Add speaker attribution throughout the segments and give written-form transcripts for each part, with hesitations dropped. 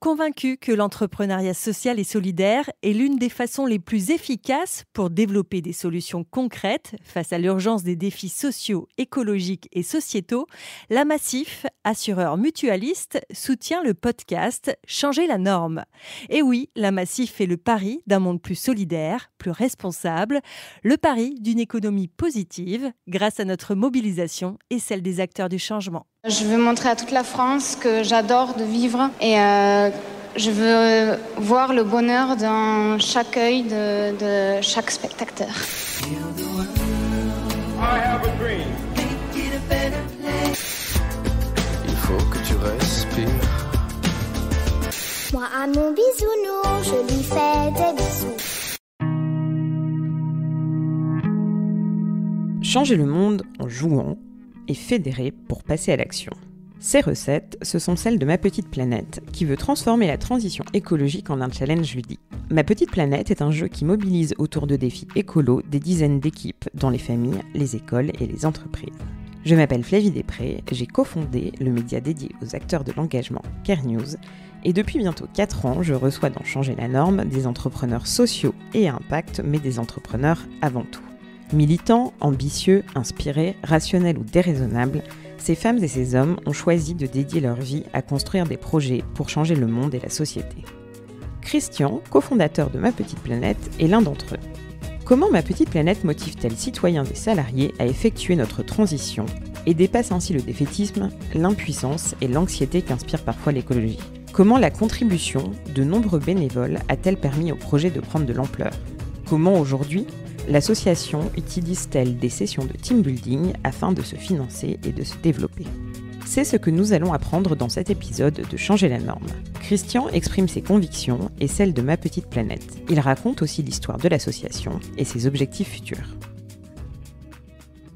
Speaker 1: Convaincue que l'entrepreneuriat social et solidaire est l'une des façons les plus efficaces pour développer des solutions concrètes face à l'urgence des défis sociaux, écologiques et sociétaux, la Massif, assureur mutualiste, soutient le podcast Changer la norme. Et oui, la Massif fait le pari d'un monde plus solidaire, plus responsable, le pari d'une économie positive grâce à notre mobilisation et celle des acteurs du changement.
Speaker 2: Je veux montrer à toute la France que j'adore de vivre et je veux voir le bonheur dans chaque œil de chaque spectateur.
Speaker 3: Il faut que tu respires.
Speaker 4: Moi à mon bisounours, je lui fais des bisous.
Speaker 5: Changer le monde en jouant et fédérer pour passer à l'action. Ces recettes, ce sont celles de Ma Petite Planète, qui veut transformer la transition écologique en un challenge ludique. Ma Petite Planète est un jeu qui mobilise autour de défis écolos des dizaines d'équipes dans les familles, les écoles et les entreprises. Je m'appelle Flavie Després, j'ai cofondé le média dédié aux acteurs de l'engagement Care News, et depuis bientôt 4 ans, je reçois dans Changer la norme des entrepreneurs sociaux et à impact, mais des entrepreneurs avant tout. Militants, ambitieux, inspirés, rationnels ou déraisonnables, ces femmes et ces hommes ont choisi de dédier leur vie à construire des projets pour changer le monde et la société. Christian, cofondateur de Ma Petite Planète, est l'un d'entre eux. Comment Ma Petite Planète motive-t-elle citoyens et salariés à effectuer notre transition et dépasse ainsi le défaitisme, l'impuissance et l'anxiété qu'inspire parfois l'écologie ? Comment la contribution de nombreux bénévoles a-t-elle permis au projet de prendre de l'ampleur ? Comment aujourd'hui l'association utilise-t-elle des sessions de team building afin de se financer et de se développer ? C'est ce que nous allons apprendre dans cet épisode de Changer la norme. Christian exprime ses convictions et celles de Ma Petite Planète. Il raconte aussi l'histoire de l'association et ses objectifs futurs.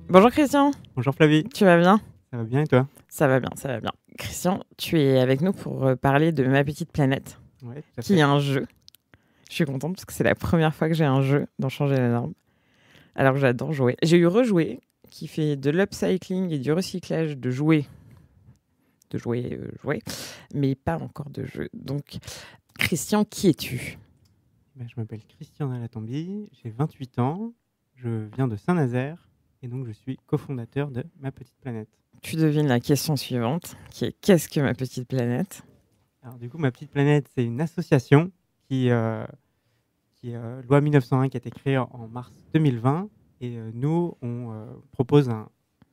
Speaker 5: Bonjour Christian.
Speaker 6: Bonjour Flavie.
Speaker 5: Tu vas bien ?
Speaker 6: Ça va bien et toi ?
Speaker 5: Ça va bien, ça va bien. Christian, tu es avec nous pour parler de Ma Petite Planète,
Speaker 6: Ouais, tout à
Speaker 5: qui
Speaker 6: fait.
Speaker 5: est un jeu. Je suis contente parce que c'est la première fois que j'ai un jeu dans Changer la norme. Alors j'adore jouer. J'ai eu Rejouer, qui fait de l'upcycling et du recyclage de jouets. Jouets, mais pas encore de jeux. Donc, Christian, qui es-tu ?
Speaker 6: Je m'appelle Christian Dalatambi, j'ai 28 ans, je viens de Saint-Nazaire et donc je suis cofondateur de Ma Petite Planète.
Speaker 5: Tu devines la question suivante, qui est qu'est-ce que Ma Petite Planète ?
Speaker 6: Alors du coup, Ma Petite Planète, c'est une association qui est loi 1901 qui a été créée en mars 2020 et nous, on propose un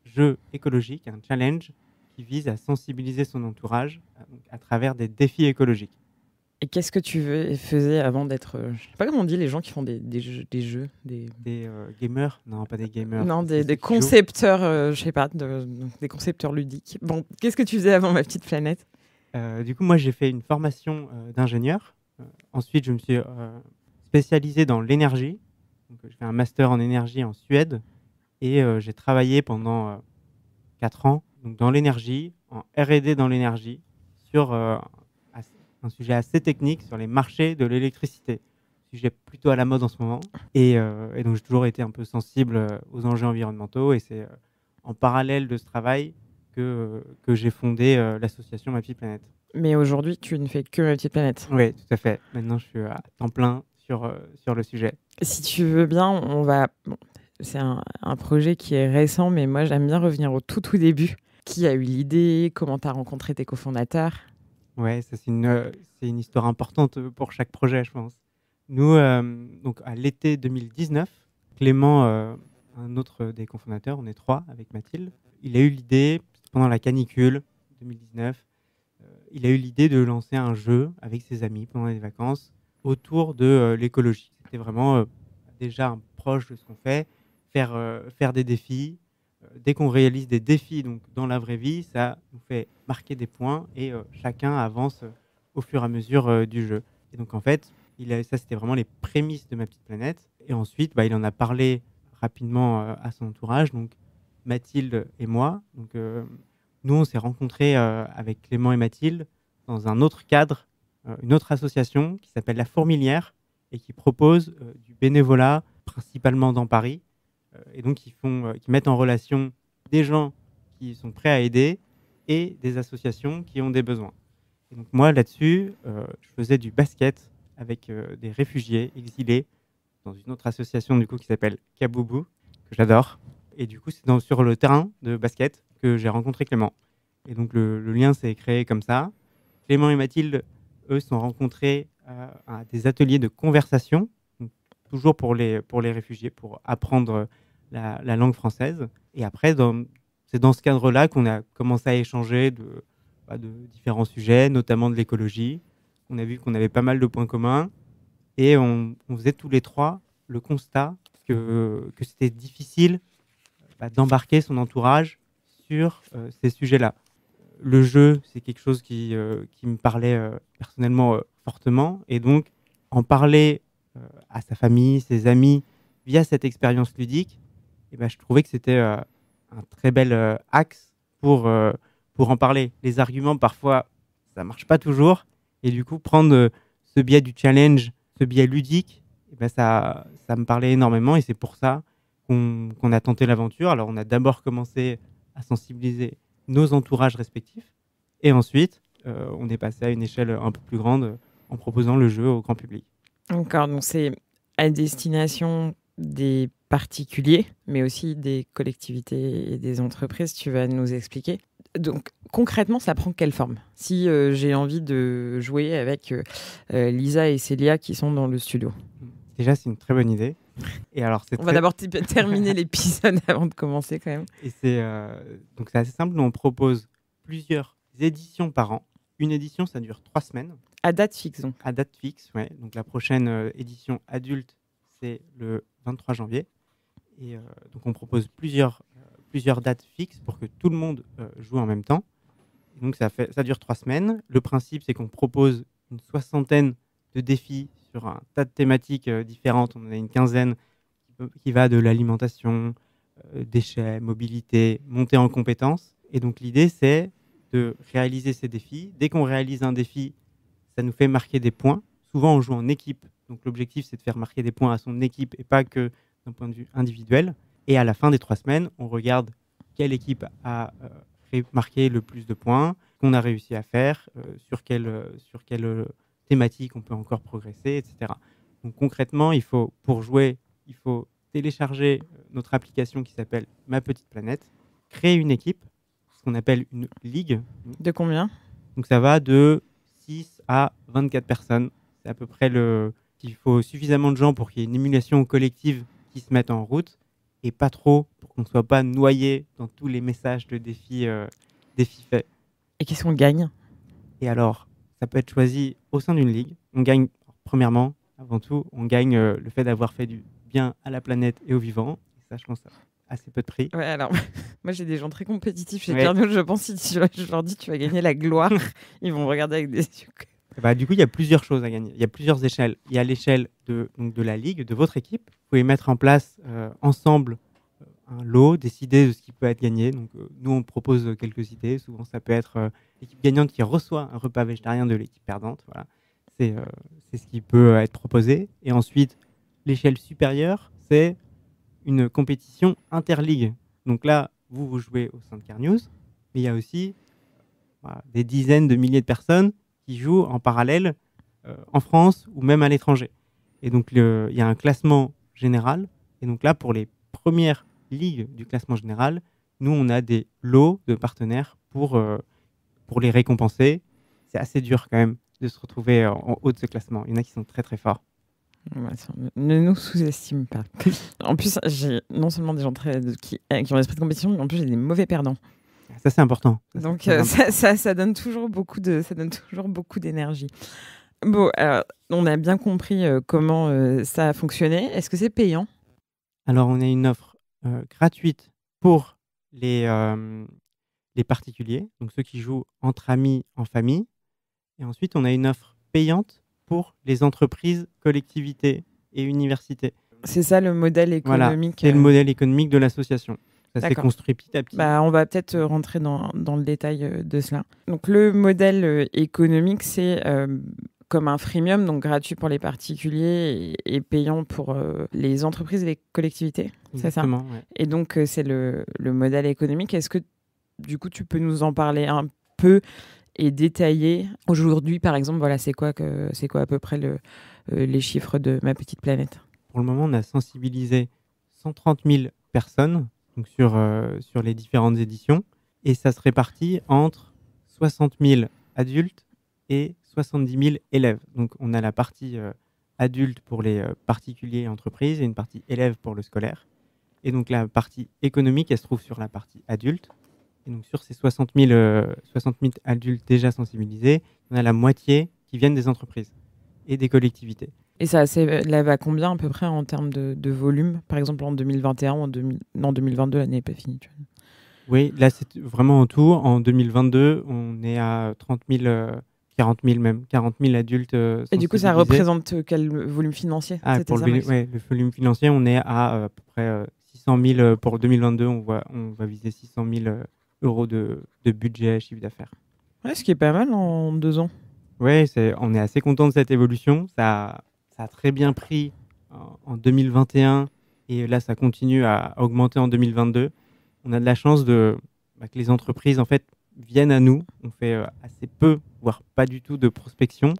Speaker 6: jeu écologique, un challenge qui vise à sensibiliser son entourage à travers des défis écologiques.
Speaker 5: Et qu'est-ce que tu faisais avant d'être... je sais pas comment on dit les gens qui font des jeux,
Speaker 6: Des gamers ? Non, pas des gamers.
Speaker 5: Non,
Speaker 6: C'est
Speaker 5: des
Speaker 6: ceux qui jouent.
Speaker 5: concepteurs, je sais pas, des concepteurs ludiques. Bon, qu'est-ce que tu faisais avant Ma Petite Planète ?
Speaker 6: Du coup, moi, j'ai fait une formation d'ingénieur. Ensuite, je me suis spécialisé dans l'énergie. Donc, j'ai fait un master en énergie en Suède. Et j'ai travaillé pendant 4 ans donc dans l'énergie, en R&D dans l'énergie, sur un sujet assez technique sur les marchés de l'électricité. Sujet plutôt à la mode en ce moment. Et donc, j'ai toujours été un peu sensible aux enjeux environnementaux. Et c'est en parallèle de ce travail que j'ai fondé l'association Ma Petite Planète.
Speaker 5: Mais aujourd'hui, tu ne fais que Ma Petite Planète.
Speaker 6: Oui, tout à fait. Maintenant, je suis à temps plein sur le sujet.
Speaker 5: Si tu veux bien, on va... Bon, c'est un projet qui est récent, mais moi, j'aime bien revenir au tout début. Qui a eu l'idée ? Comment tu as rencontré tes cofondateurs ?
Speaker 6: Ouais, ça, c'est une histoire importante pour chaque projet, je pense. Nous, donc à l'été 2019, Clément, un autre des cofondateurs, on est 3 avec Mathilde, il a eu l'idée, pendant la canicule 2019, il a eu l'idée de lancer un jeu avec ses amis pendant les vacances autour de l'écologie. C'était vraiment déjà un proche de ce qu'on fait, faire des défis. Dès qu'on réalise des défis donc, dans la vraie vie, ça nous fait marquer des points et chacun avance au fur et à mesure du jeu. Et donc en fait, ça c'était vraiment les prémices de Ma Petite Planète. Et ensuite, il en a parlé rapidement à son entourage, donc Mathilde et moi. Donc nous, on s'est rencontrés avec Clément et Mathilde dans un autre cadre, une autre association qui s'appelle La Fourmilière et qui propose du bénévolat, principalement dans Paris. Et donc, qui mettent en relation des gens qui sont prêts à aider et des associations qui ont des besoins. Et donc moi, là-dessus, je faisais du basket avec des réfugiés exilés dans une autre association du coup qui s'appelle Kaboubou, que j'adore. Et du coup, c'est sur le terrain de basket que j'ai rencontré Clément. Et donc le lien s'est créé comme ça. Clément et Mathilde, eux, se sont rencontrés à des ateliers de conversation, donc, toujours pour les réfugiés, pour apprendre la langue française. Et après, c'est dans ce cadre-là qu'on a commencé à échanger de différents sujets, notamment de l'écologie. On a vu qu'on avait pas mal de points communs et on faisait tous les trois le constat que c'était difficile d'embarquer son entourage sur ces sujets-là. Le jeu, c'est quelque chose qui me parlait personnellement fortement, et donc en parler à sa famille, ses amis, via cette expérience ludique, je trouvais que c'était un très bel axe pour en parler. Les arguments, parfois, ça marche pas toujours, et du coup, prendre ce biais du challenge, ce biais ludique, ça me parlait énormément, et c'est pour ça qu'on a tenté l'aventure. Alors, on a d'abord commencé à sensibiliser nos entourages respectifs, et ensuite, on est passé à une échelle un peu plus grande en proposant le jeu au grand public.
Speaker 5: D'accord, donc c'est à destination des particuliers, mais aussi des collectivités et des entreprises, tu vas nous expliquer. Donc, concrètement, ça prend quelle forme? Si j'ai envie de jouer avec Lisa et Célia qui sont dans le studio.
Speaker 6: Déjà, c'est une très bonne idée. Et alors,
Speaker 5: on va d'abord terminer l'épisode avant de commencer quand même.
Speaker 6: Et donc c'est assez simple. Nous, on propose plusieurs éditions par an. Une édition, ça dure 3 semaines.
Speaker 5: À date fixe, donc.
Speaker 6: À date fixe, ouais. Donc la prochaine édition adulte, c'est le 23 janvier. Et donc on propose plusieurs dates fixes pour que tout le monde joue en même temps. Et donc ça dure 3 semaines. Le principe, c'est qu'on propose une 60aine de défis sur un tas de thématiques différentes. On en a une 15aine qui va de l'alimentation, déchets, mobilité, montée en compétences. Et donc l'idée, c'est de réaliser ces défis. Dès qu'on réalise un défi, ça nous fait marquer des points. Souvent, on joue en équipe. Donc l'objectif, c'est de faire marquer des points à son équipe et pas que d'un point de vue individuel. Et à la fin des 3 semaines, on regarde quelle équipe a marqué le plus de points, qu'on a réussi à faire, sur quelle thématique on peut encore progresser, etc. Donc concrètement, pour jouer, il faut télécharger notre application qui s'appelle Ma Petite Planète, créer une équipe, ce qu'on appelle une ligue.
Speaker 5: De combien?
Speaker 6: Donc ça va de 6 à 24 personnes. C'est à peu près il faut suffisamment de gens pour qu'il y ait une émulation collective qui se mette en route, et pas trop pour qu'on ne soit pas noyé dans tous les messages de défis faits.
Speaker 5: Et qu'est-ce qu'on gagne?
Speaker 6: Et alors, ça peut être choisi au sein d'une ligue. On gagne, premièrement, avant tout, on gagne le fait d'avoir fait du bien à la planète et aux vivants. Et ça, je pense, ça a assez peu de prix.
Speaker 5: Ouais, alors, moi, j'ai des gens très compétitifs chez Pernod. Je pense que si je leur dis tu vas gagner la gloire, ils vont me regarder avec des yeux.
Speaker 6: Du coup, il y a plusieurs choses à gagner. Il y a plusieurs échelles. Il y a l'échelle de la ligue, de votre équipe. Vous pouvez mettre en place ensemble un lot, décider de ce qui peut être gagné. Donc, nous, on propose quelques idées. Souvent, ça peut être l'équipe gagnante qui reçoit un repas végétarien de l'équipe perdante. Voilà. C'est ce qui peut être proposé. Et ensuite, l'échelle supérieure, c'est une compétition interligue. Donc là, vous jouez au sein de Carnews, mais il y a aussi des dizaines de milliers de personnes qui jouent en parallèle en France ou même à l'étranger. Et donc, il y a un classement général. Et donc là, pour les premières ligues du classement général, nous, on a des lots de partenaires pour les récompenser. C'est assez dur quand même de se retrouver en haut de ce classement. Il y en a qui sont très, très forts.
Speaker 5: Ne nous sous-estime pas. En plus, j'ai non seulement des gens qui ont l'esprit de compétition, mais en plus, j'ai des mauvais perdants.
Speaker 6: Ça, c'est important.
Speaker 5: Donc, ça donne toujours beaucoup d'énergie. Bon, alors, on a bien compris comment ça a fonctionné. Est-ce que c'est payant?
Speaker 6: Alors, on a une offre gratuite pour les particuliers, donc ceux qui jouent entre amis, en famille. Et ensuite, on a une offre payante pour les entreprises, collectivités et universités.
Speaker 5: C'est ça le modèle économique.
Speaker 6: Voilà, c'est le modèle économique de l'association. Ça s'est construit petit à petit.
Speaker 5: On va peut-être rentrer dans le détail de cela. Donc, le modèle économique, c'est comme un freemium, donc gratuit pour les particuliers et payant pour les entreprises et les collectivités. C'est ça?
Speaker 6: Ouais.
Speaker 5: Et donc, c'est le modèle économique. Est-ce que, du coup, tu peux nous en parler un peu et détailler. Aujourd'hui, par exemple, voilà, c'est quoi à peu près les chiffres de Ma Petite Planète?
Speaker 6: Pour le moment, on a sensibilisé 130 000 personnes donc sur les différentes éditions et ça se répartit entre 60 000 adultes et 70 000 élèves. Donc on a la partie adulte pour les particuliers et entreprises et une partie élève pour le scolaire. Et donc la partie économique, elle se trouve sur la partie adulte. Et donc sur ces 60 000 adultes déjà sensibilisés, on a la moitié qui viennent des entreprises et des collectivités.
Speaker 5: Et ça s'élève à combien à peu près en termes de volume? Par exemple en 2021 ou en 2022, l'année n'est pas finie. Tu vois.
Speaker 6: Oui, là c'est vraiment en tout. En 2022, on est à 30 000, 40 000 même, 40 000 adultes sensibilisés.
Speaker 5: Et du coup, ça représente quel volume financier?
Speaker 6: Pour le volume financier, on est à peu près 600 000 pour 2022. On va viser 600 000 euros de budget chiffre d'affaires.
Speaker 5: Ouais, ce qui est pas mal en 2 ans.
Speaker 6: Oui, on est assez content de cette évolution. Ça a très bien pris en 2021 et là, ça continue à augmenter en 2022. On a de la chance que les entreprises en fait viennent à nous. On fait assez peu, voire pas du tout de prospection.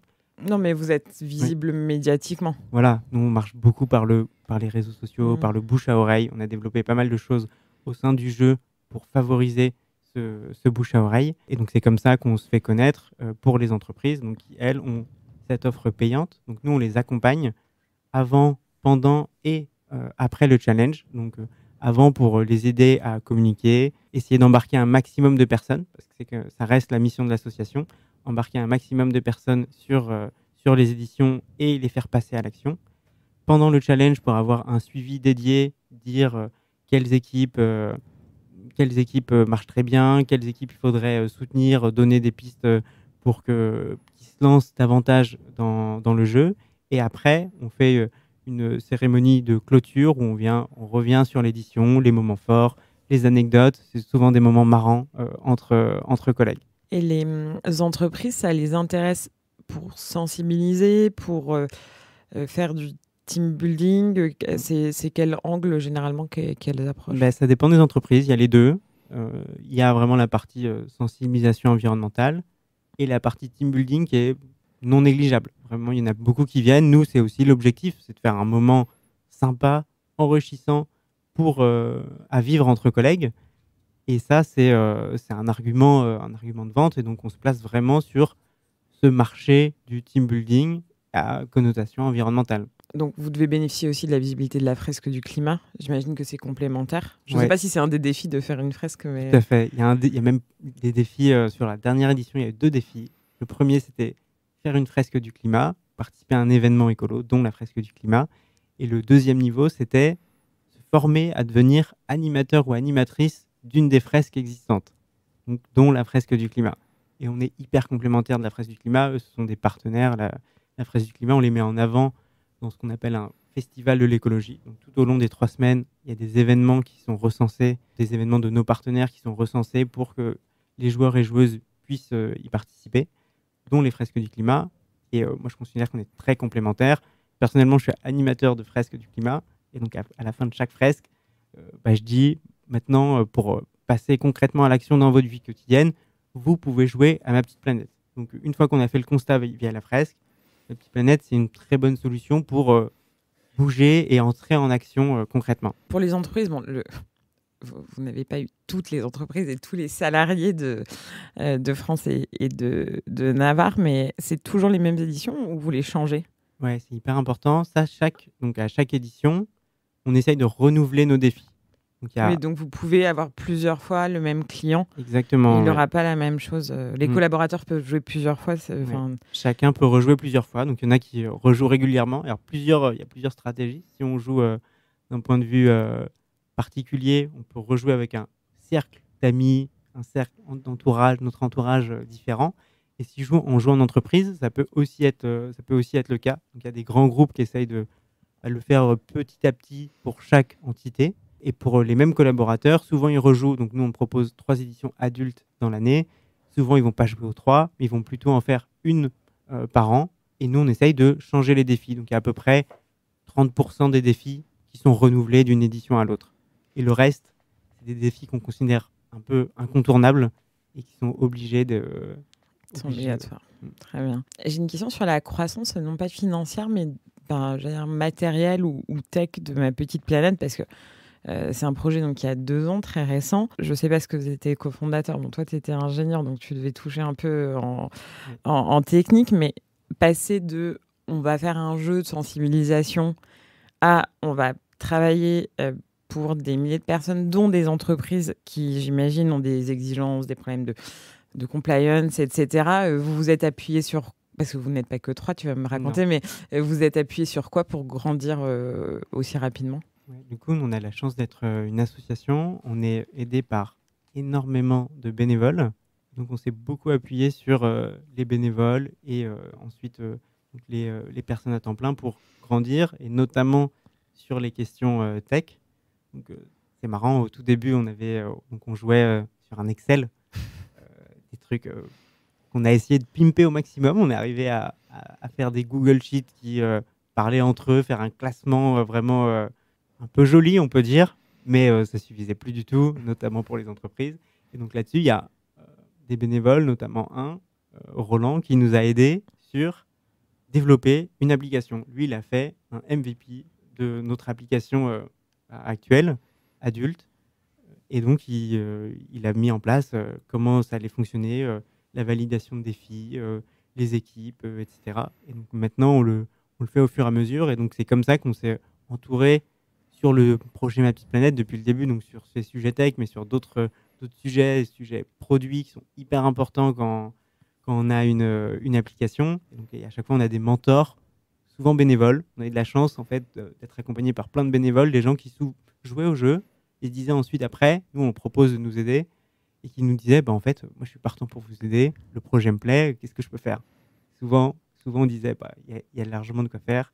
Speaker 5: Non, mais vous êtes visible médiatiquement.
Speaker 6: Voilà, nous on marche beaucoup par les réseaux sociaux, par le bouche à oreille. On a développé pas mal de choses au sein du jeu pour favoriser ce bouche à oreille. Et donc c'est comme ça qu'on se fait connaître pour les entreprises, donc qui elles ont cette offre payante. Donc nous on les accompagne avant, pendant et après le challenge. Donc avant pour les aider à communiquer, essayer d'embarquer un maximum de personnes, parce que ça reste la mission de l'association, embarquer un maximum de personnes sur les éditions et les faire passer à l'action. Pendant le challenge, pour avoir un suivi dédié, dire quelles équipes marchent très bien, quelles équipes il faudrait soutenir, donner des pistes pour qu'ils se lancent davantage dans le jeu. Et après, on fait une cérémonie de clôture où on revient sur l'édition, les moments forts, les anecdotes. C'est souvent des moments marrants entre collègues.
Speaker 5: Et les entreprises, ça les intéresse pour sensibiliser, pour faire du team building? C'est quel angle généralement qu'elles approchent?
Speaker 6: Ça dépend des entreprises, il y a les deux. Il y a vraiment la partie sensibilisation environnementale et la partie team building qui est non négligeable. Vraiment, il y en a beaucoup qui viennent. Nous, c'est aussi l'objectif, c'est de faire un moment sympa, enrichissant à vivre entre collègues. Et ça, c'est un argument de vente. Et donc, on se place vraiment sur ce marché du team building à connotation environnementale.
Speaker 5: Donc, vous devez bénéficier aussi de la visibilité de la fresque du climat. J'imagine que c'est complémentaire. Je ne sais pas si c'est un des défis de faire une fresque. Mais...
Speaker 6: Tout à fait. Il y a même des défis sur la dernière édition. Il y a eu 2 défis. Le premier, c'était faire une fresque du climat, participer à un événement écolo, dont la fresque du climat. Et le deuxième niveau, c'était se former à devenir animateur ou animatrice d'une des fresques existantes, donc, dont la fresque du climat. Et on est hyper complémentaires de la fresque du climat. Eux, ce sont des partenaires. La fresque du climat, on les met en avant dans ce qu'on appelle un festival de l'écologie. Donc, tout au long des 3 semaines, il y a des événements qui sont recensés, des événements de nos partenaires qui sont recensés pour que les joueurs et joueuses puissent y participer, dont les fresques du climat. Et moi, je considère qu'on est très complémentaires. Personnellement, je suis animateur de fresques du climat. Et donc, à la fin de chaque fresque, je dis maintenant, pour passer concrètement à l'action dans votre vie quotidienne, vous pouvez jouer à Ma Petite Planète. Donc, une fois qu'on a fait le constat via la fresque, Ma Petite Planète, c'est une très bonne solution pour bouger et entrer en action concrètement.
Speaker 5: Pour les entreprises, vous n'avez pas eu toutes les entreprises et tous les salariés de France et de Navarre, mais c'est toujours les mêmes éditions ou vous les changez?
Speaker 6: Ouais, c'est hyper important. Ça, à chaque édition, on essaye de renouveler nos défis.
Speaker 5: Donc vous pouvez avoir plusieurs fois le même client.
Speaker 6: Exactement.
Speaker 5: Il n'aura pas la même chose. Les collaborateurs peuvent jouer plusieurs fois.
Speaker 6: Chacun peut rejouer plusieurs fois. Donc il y en a qui rejouent régulièrement. Alors il y a plusieurs stratégies. Si on joue d'un point de vue particulier, on peut rejouer avec un cercle d'amis, un cercle d'entourage, notre entourage différent. Et si on joue en entreprise, ça peut aussi être le cas. Donc il y a des grands groupes qui essayent de le faire petit à petit pour chaque entité. Et pour les mêmes collaborateurs, souvent ils rejouent. Donc nous, on propose 3 éditions adultes dans l'année. Souvent, ils ne vont pas jouer aux 3, mais ils vont plutôt en faire une par an. Et nous, on essaye de changer les défis. Donc il y a à peu près 30% des défis qui sont renouvelés d'une édition à l'autre. Et le reste, c'est des défis qu'on considère un peu incontournables et qui sont obligés
Speaker 5: C'est obligatoire. Très bien. J'ai une question sur la croissance, non pas financière, mais je veux dire, matérielle ou tech de ma petite planète, parce que c'est un projet donc, qui a 2 ans, très récent. Je ne sais pas ce que vous étiez cofondateur. Bon, toi, tu étais ingénieur, donc tu devais toucher un peu en technique, mais passer de on va faire un jeu de sensibilisation à on va travailler pour des milliers de personnes, dont des entreprises qui, j'imagine, ont des exigences, des problèmes de compliance, etc. Vous vous êtes appuyé sur... Parce que vous n'êtes pas que 3, tu vas me raconter, mais vous êtes appuyé sur quoi pour grandir aussi rapidement ?
Speaker 6: Ouais, du coup, on a la chance d'être une association. On est aidé par énormément de bénévoles. Donc, on s'est beaucoup appuyé sur les bénévoles et ensuite donc les personnes à temps plein pour grandir, et notamment sur les questions tech. Donc, c'est marrant, au tout début, on jouait sur un Excel, des trucs qu'on a essayé de pimper au maximum. On est arrivé à faire des Google Sheets qui parlaient entre eux, faire un classement vraiment un peu joli, on peut dire, mais ça suffisait plus du tout, notamment pour les entreprises. Et donc là-dessus, il y a des bénévoles, notamment Roland, qui nous a aidés sur développer une application. Lui, il a fait un MVP de notre application actuelle, adulte. Et donc, il a mis en place comment ça allait fonctionner, la validation de défis, les équipes, etc. Et donc maintenant, on le fait au fur et à mesure. Et donc, c'est comme ça qu'on s'est entouré sur le projet Ma Petite Planète depuis le début, donc sur ces sujets tech, mais sur d'autres sujets produits qui sont hyper importants quand on a une application. Et donc, à chaque fois, on a des mentors, souvent bénévoles. On a eu de la chance en fait d'être accompagné par plein de bénévoles, des gens qui jouaient au jeu et se disaient ensuite après, nous on propose de nous aider, et qui nous disaient en fait, moi je suis partant pour vous aider, le projet me plaît, qu'est-ce que je peux faire ? Souvent on disait il y a largement de quoi faire,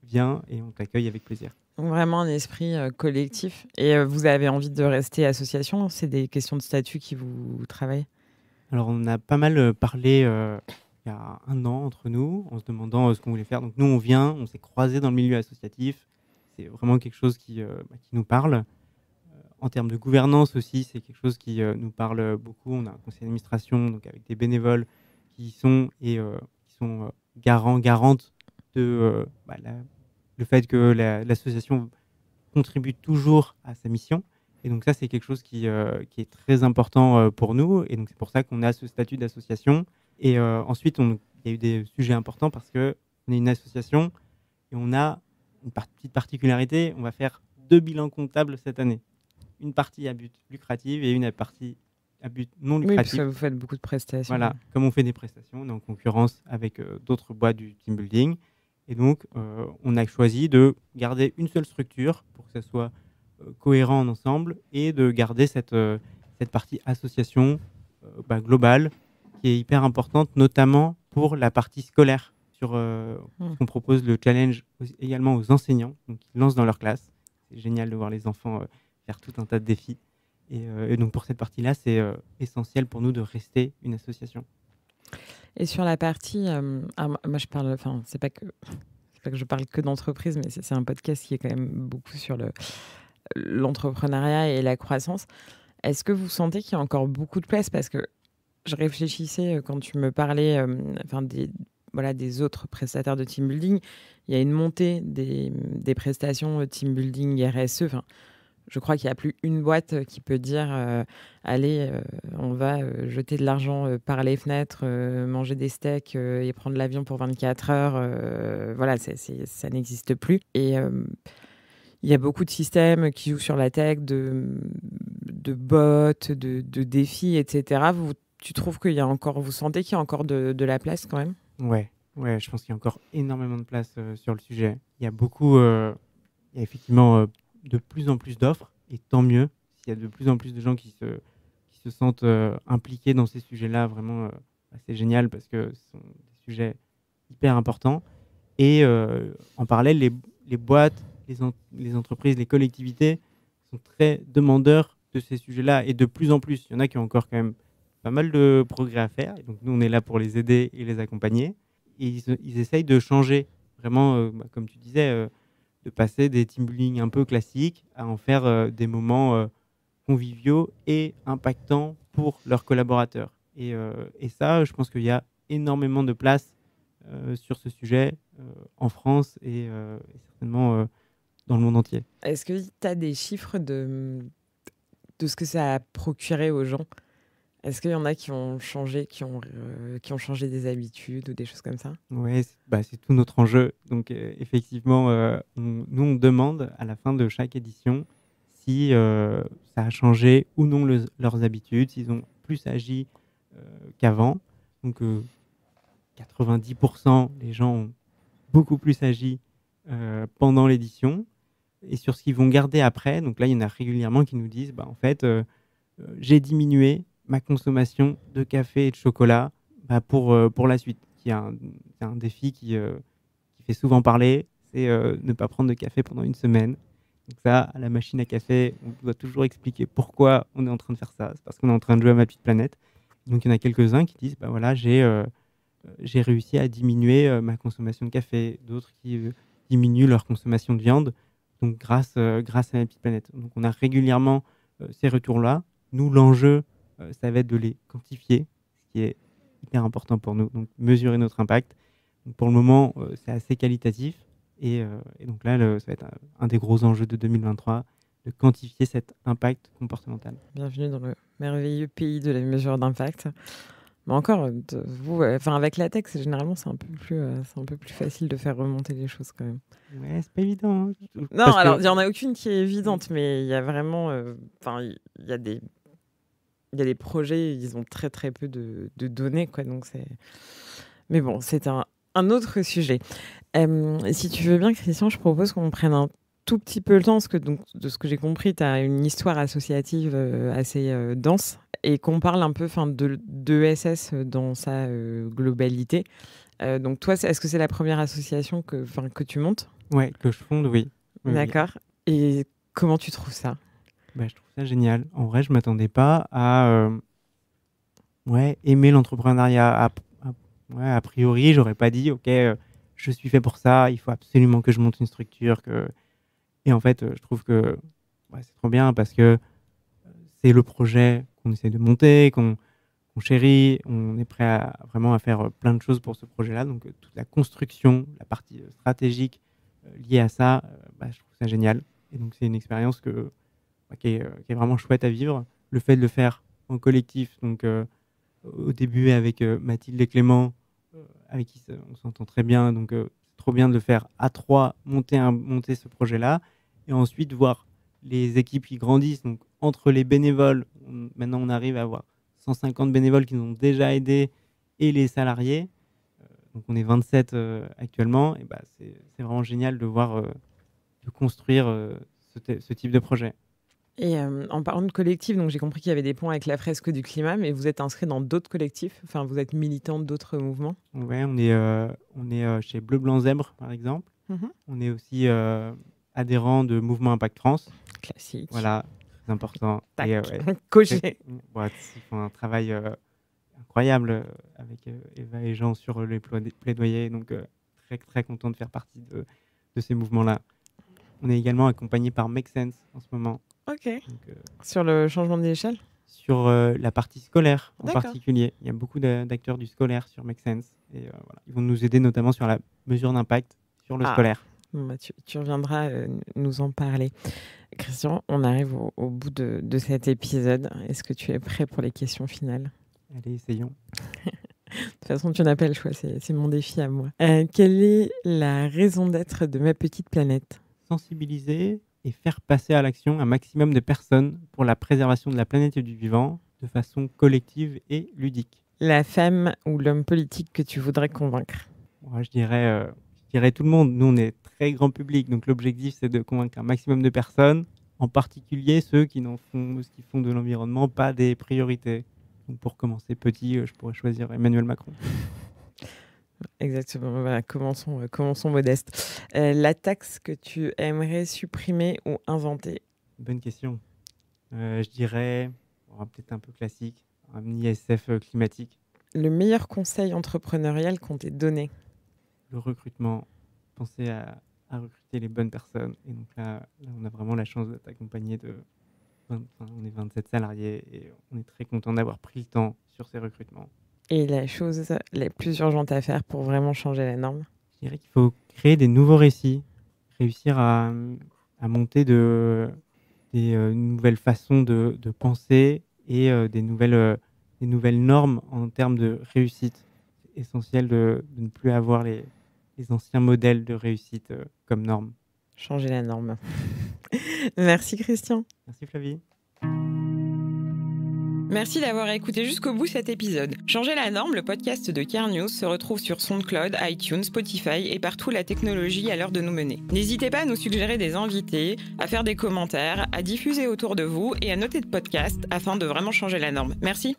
Speaker 6: viens et on t'accueille avec plaisir.
Speaker 5: Vraiment un esprit collectif. Et vous avez envie de rester association ? C'est des questions de statut qui vous travaillent ?
Speaker 6: Alors on a pas mal parlé il y a 1 an entre nous, en se demandant ce qu'on voulait faire. Donc nous on s'est croisés dans le milieu associatif, c'est vraiment quelque chose qui nous parle. En termes de gouvernance aussi, c'est quelque chose qui nous parle beaucoup. On a un conseil d'administration donc avec des bénévoles qui sont garantes de le fait que l'association contribue toujours à sa mission. Et donc ça, c'est quelque chose qui est très important pour nous. Et donc c'est pour ça qu'on a ce statut d'association. Et ensuite, il y a eu des sujets importants parce qu'on est une association et on a une petite particularité. On va faire 2 bilans comptables cette année. Une partie à but lucratif et une partie à but non lucratif.
Speaker 5: Oui, parce que vous faites beaucoup de prestations.
Speaker 6: Voilà, comme on fait des prestations, on est en concurrence avec d'autres boîtes du team building. Et donc, on a choisi de garder une seule structure pour que ça soit cohérent en ensemble et de garder cette partie association globale qui est hyper importante, notamment pour la partie scolaire. On propose le challenge également aux enseignants, donc ils lancent dans leur classe. C'est génial de voir les enfants faire tout un tas de défis. Et donc pour cette partie-là, c'est essentiel pour nous de rester une association.
Speaker 5: Et sur la partie, moi je parle, c'est pas que je parle que d'entreprise, mais c'est un podcast qui est quand même beaucoup sur l'entrepreneuriat et la croissance. Est-ce que vous sentez qu'il y a encore beaucoup de place ? Parce que je réfléchissais quand tu me parlais des autres prestataires de team building. Il y a une montée des prestations team building RSE. Je crois qu'il n'y a plus une boîte qui peut dire allez, on va jeter de l'argent par les fenêtres, manger des steaks et prendre l'avion pour 24 heures. Voilà, ça n'existe plus. Et il y a beaucoup de systèmes qui jouent sur la tech, de bots, de défis, etc. Tu trouves qu'il y a encore, vous sentez qu'il y a encore de la place quand même ?
Speaker 6: Ouais, je pense qu'il y a encore énormément de place sur le sujet. Il y a effectivement de plus en plus d'offres, et tant mieux. S'il y a de plus en plus de gens qui se sentent impliqués dans ces sujets-là, vraiment, c'est génial parce que ce sont des sujets hyper importants. Et en parallèle, les boîtes, les entreprises, les collectivités sont très demandeurs de ces sujets-là, et de plus en plus. Il y en a qui ont encore quand même pas mal de progrès à faire. Et donc nous, on est là pour les aider et les accompagner. Et ils essayent de changer, vraiment, comme tu disais, de passer des team building un peu classiques à en faire des moments conviviaux et impactants pour leurs collaborateurs. Et ça, je pense qu'il y a énormément de place sur ce sujet en France et certainement dans le monde entier.
Speaker 5: Est-ce que tu as des chiffres de ce que ça a procuré aux gens? Est-ce qu'il y en a qui ont changé, qui ont changé des habitudes ou des choses comme ça?
Speaker 6: Ouais, c'est tout notre enjeu. Donc effectivement, nous on demande à la fin de chaque édition si ça a changé ou non leurs habitudes, s'ils ont plus agi qu'avant. Donc 90% des gens ont beaucoup plus agi pendant l'édition. Et sur ce qu'ils vont garder après, donc là il y en a régulièrement qui nous disent en fait j'ai diminué ma consommation de café et de chocolat pour la suite. C'est un défi qui fait souvent parler, c'est ne pas prendre de café pendant une semaine. Donc ça, à la machine à café, on doit toujours expliquer pourquoi on est en train de faire ça. C'est parce qu'on est en train de jouer à ma petite planète. Donc il y en a quelques-uns qui disent voilà, j'ai réussi à diminuer ma consommation de café. D'autres qui diminuent leur consommation de viande, donc grâce à ma petite planète. Donc on a régulièrement ces retours-là. Nous, l'enjeu, ça va être de les quantifier, ce qui est hyper important pour nous. Donc mesurer notre impact. Donc, pour le moment, c'est assez qualitatif. Et donc là, ça va être un des gros enjeux de 2023, de quantifier cet impact comportemental.
Speaker 5: Bienvenue dans le merveilleux pays de la mesure d'impact. Mais encore, avec la tech, généralement, c'est un peu plus facile de faire remonter les choses quand même.
Speaker 6: Ouais, c'est pas évident. Hein.
Speaker 5: Non, alors, il n'y en a aucune qui est évidente, mais il y a vraiment... il y a des projets, ils ont très, très peu de données, quoi. Donc mais bon, c'est un autre sujet. Si tu veux bien, Christian, je propose qu'on prenne un tout petit peu le temps, parce que de ce que j'ai compris, tu as une histoire associative assez dense, et qu'on parle un peu de ESS dans sa globalité. Donc toi, est-ce que c'est la première association que tu montes?
Speaker 6: Ouais, que je fonde, oui.
Speaker 5: D'accord. Oui. Et comment tu trouves ça?
Speaker 6: Je trouve ça génial. En vrai, je ne m'attendais pas à aimer l'entrepreneuriat. A priori, j'aurais pas dit, ok, je suis fait pour ça, il faut absolument que je monte une structure. Et en fait, je trouve que c'est trop bien parce que c'est le projet qu'on essaie de monter, qu'on chérit. On est prêt vraiment à faire plein de choses pour ce projet-là. Donc, toute la construction, la partie stratégique liée à ça, je trouve ça génial. Et donc, c'est une expérience qui est vraiment chouette à vivre. Le fait de le faire en collectif, donc au début avec Mathilde et Clément, avec qui on s'entend très bien. Donc, c'est trop bien de le faire à trois, monter ce projet-là. Et ensuite, voir les équipes qui grandissent. Donc, entre les bénévoles, maintenant, on arrive à avoir 150 bénévoles qui nous ont déjà aidés et les salariés. Donc, on est 27 actuellement. Et c'est vraiment génial de voir, de construire ce type de projet.
Speaker 5: Et en parlant de collectif, donc j'ai compris qu'il y avait des ponts avec la fresque du climat, mais vous êtes inscrit dans d'autres collectifs, enfin vous êtes militant d'autres mouvements?
Speaker 6: Ouais, on est chez Bleu Blanc Zèbre par exemple. On est aussi adhérent de Mouvement Impact France.
Speaker 5: Classique.
Speaker 6: Voilà, très important.
Speaker 5: Tac,
Speaker 6: et,
Speaker 5: coché.
Speaker 6: Ils font un travail incroyable avec Eva et Jean sur les plaidoyers, donc très très content de faire partie de ces mouvements-là. On est également accompagné par Make Sense en ce moment.
Speaker 5: Ok. Donc, sur le changement d'échelle?
Speaker 6: Sur la partie scolaire en particulier. Il y a beaucoup d'acteurs du scolaire sur Make Sense. Et voilà. Ils vont nous aider notamment sur la mesure d'impact sur le scolaire.
Speaker 5: Tu reviendras nous en parler. Christian, on arrive au bout de cet épisode. Est-ce que tu es prêt pour les questions finales?
Speaker 6: Allez, essayons.
Speaker 5: De toute façon, tu n'as pas le choix. C'est mon défi à moi. Quelle est la raison d'être de Ma Petite Planète?
Speaker 6: Sensibiliser et faire passer à l'action un maximum de personnes pour la préservation de la planète et du vivant de façon collective et ludique.
Speaker 5: La femme ou l'homme politique que tu voudrais convaincre?
Speaker 6: Je dirais tout le monde. Nous, on est très grand public, donc l'objectif, c'est de convaincre un maximum de personnes, en particulier ceux qui font de l'environnement pas des priorités. Donc pour commencer petit, je pourrais choisir Emmanuel Macron.
Speaker 5: Exactement, voilà, commençons modeste. La taxe que tu aimerais supprimer ou inventer?
Speaker 6: Bonne question. Je dirais, peut-être un peu classique, un ISF climatique.
Speaker 5: Le meilleur conseil entrepreneurial qu'on t'ait donné?
Speaker 6: Le recrutement. Penser à recruter les bonnes personnes. Et donc là, on a vraiment la chance d'être accompagné on est 27 salariés et on est très content d'avoir pris le temps sur ces recrutements.
Speaker 5: Et la chose la plus urgente à faire pour vraiment changer la norme?
Speaker 6: Je dirais qu'il faut créer des nouveaux récits, réussir à monter des nouvelles façons de penser et des nouvelles normes en termes de réussite. C'est essentiel de ne plus avoir les anciens modèles de réussite comme norme.
Speaker 5: Changer la norme. Merci Christian.
Speaker 6: Merci Flavie.
Speaker 5: Merci d'avoir écouté jusqu'au bout cet épisode. Changer la norme, le podcast de Care News, se retrouve sur SoundCloud, iTunes, Spotify et partout la technologie à l'heure de nous mener. N'hésitez pas à nous suggérer des invités, à faire des commentaires, à diffuser autour de vous et à noter de podcast afin de vraiment changer la norme. Merci.